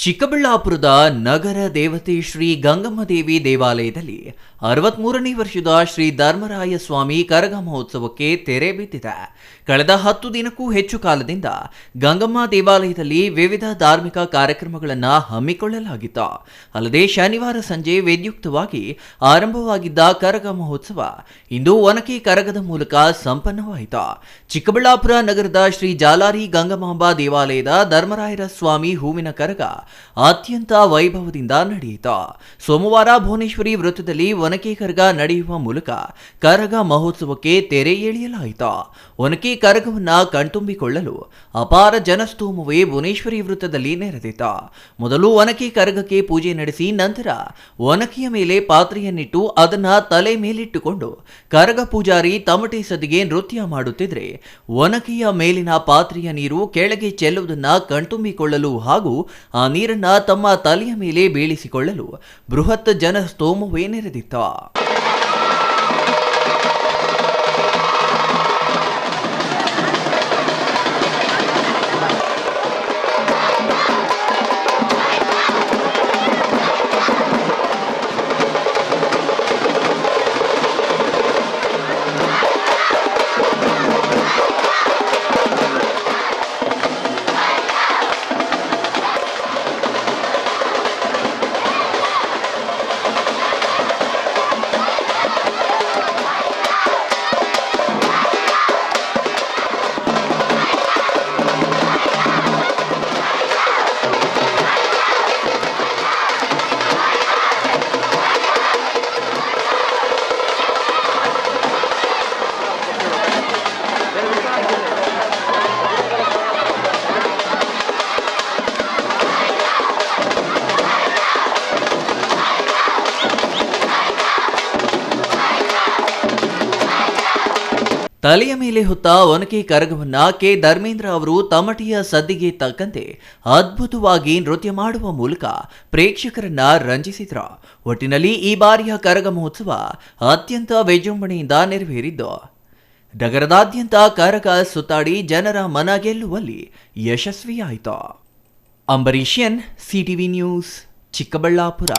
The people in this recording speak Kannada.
ಚಿಕ್ಕಬಳ್ಳಾಪುರದ ನಗರ ದೇವತೆ ಶ್ರೀ ಗಂಗಮ್ಮ ದೇವಿ ದೇವಾಲಯದಲ್ಲಿ 63ನೇ ವರ್ಷದ ಶ್ರೀ ಧರ್ಮರಾಯ ಸ್ವಾಮಿ ಕರಗ ಮಹೋತ್ಸವಕ್ಕೆ ತೆರೆ ಬಿದ್ದಿದೆ. ಕಳೆದ 10 ದಿನಕ್ಕೂ ಹೆಚ್ಚು ಕಾಲದಿಂದ ಗಂಗಮ್ಮ ದೇವಾಲಯದಲ್ಲಿ ವಿವಿಧ ಧಾರ್ಮಿಕ ಕಾರ್ಯಕ್ರಮಗಳನ್ನು ಹಮ್ಮಿಕೊಳ್ಳಲಾಗಿತ್ತು. ಅಲ್ಲದೆ ಶನಿವಾರ ಸಂಜೆ ವಿದ್ಯುಕ್ತವಾಗಿ ಆರಂಭವಾಗಿದ್ದ ಕರಗ ಮಹೋತ್ಸವ ಇಂದು ಒನಕೆ ಕರಗದ ಮೂಲಕ ಸಂಪನ್ನವಾಯಿತು. ಚಿಕ್ಕಬಳ್ಳಾಪುರ ನಗರದ ಶ್ರೀ ಜಾಲಾರಿ ಗಂಗಮಾಂಬ ದೇವಾಲಯದ ಧರ್ಮರಾಯರ ಸ್ವಾಮಿ ಹೂವಿನ ಕರಗ ಅತ್ಯಂತ ವೈಭವದಿಂದ ನಡೆಯಿತು. ಸೋಮವಾರ ಭುವನೇಶ್ವರಿ ವೃತ್ತದಲ್ಲಿ ಒನಕೆ ಕರಗ ನಡೆಯುವ ಮೂಲಕ ಕರಗ ಮಹೋತ್ಸವಕ್ಕೆ ತೆರೆ ಎಳೆಯಲಾಯಿತು. ಒನಕೆ ಕರಗವನ್ನ ಕಣ್ತುಂಬಿಕೊಳ್ಳಲು ಅಪಾರ ಜನಸ್ತೋಮವೇ ಭುವನೇಶ್ವರಿ ವೃತ್ತದಲ್ಲಿ ನೆರೆದಿತ್ತು. ಮೊದಲು ಒನಕೆ ಕರಗಕ್ಕೆ ಪೂಜೆ ನಡೆಸಿ ನಂತರ ಒನಕೆಯ ಮೇಲೆ ಪಾತ್ರೆಯನ್ನಿಟ್ಟು ಅದನ್ನ ತಲೆ ಮೇಲಿಟ್ಟುಕೊಂಡು ಕರಗ ಪೂಜಾರಿ ತಮಟೆ ಸದಿಗೆ ನೃತ್ಯ ಮಾಡುತ್ತಿದ್ರೆ ಒನಕೆಯ ಮೇಲಿನ ಪಾತ್ರೆಯ ನೀರು ಕೆಳಗೆ ಚೆಲ್ಲುವುದನ್ನ ಕಣ್ತುಂಬಿಕೊಳ್ಳಲು ಹಾಗೂ ಆ ನೀರನ್ನ ತಮ್ಮ ತಲೆಯ ಮೇಲೆ ಬೀಳಿಸಿಕೊಳ್ಳಲು ಬೃಹತ್ ಜನಸ್ತೋಮವೇ ನೆರೆದಿತ್ತು. ತಲೆಯ ಮೇಲೆ ಹೊತ್ತ ಒನಕೆ ಕರಗವನ್ನ ಕೆ ಧರ್ಮೇಂದ್ರ ಅವರು ತಮಟೆಯ ಸದ್ದಿಗೆ ತಕ್ಕಂತೆ ಅದ್ಭುತವಾಗಿ ನೃತ್ಯ ಮಾಡುವ ಮೂಲಕ ಪ್ರೇಕ್ಷಕರನ್ನ ರಂಜಿಸಿದ್ರು. ಒಟ್ಟಿನಲ್ಲಿ ಈ ಬಾರಿಯ ಕರಗ ಮಹೋತ್ಸವ ಅತ್ಯಂತ ವಿಜೃಂಭಣೆಯಿಂದ ನೆರವೇರಿದ್ದು ನಗರದಾದ್ಯಂತ ಕರಗ ಸುತ್ತಾಡಿ ಜನರ ಮನ ಗೆಲ್ಲುವಲ್ಲಿ ಯಶಸ್ವಿಯಾಯಿತು. ಅಂಬರೀಷನ್, ಸಿಟಿವಿ ನ್ಯೂಸ್, ಚಿಕ್ಕಬಳ್ಳಾಪುರ.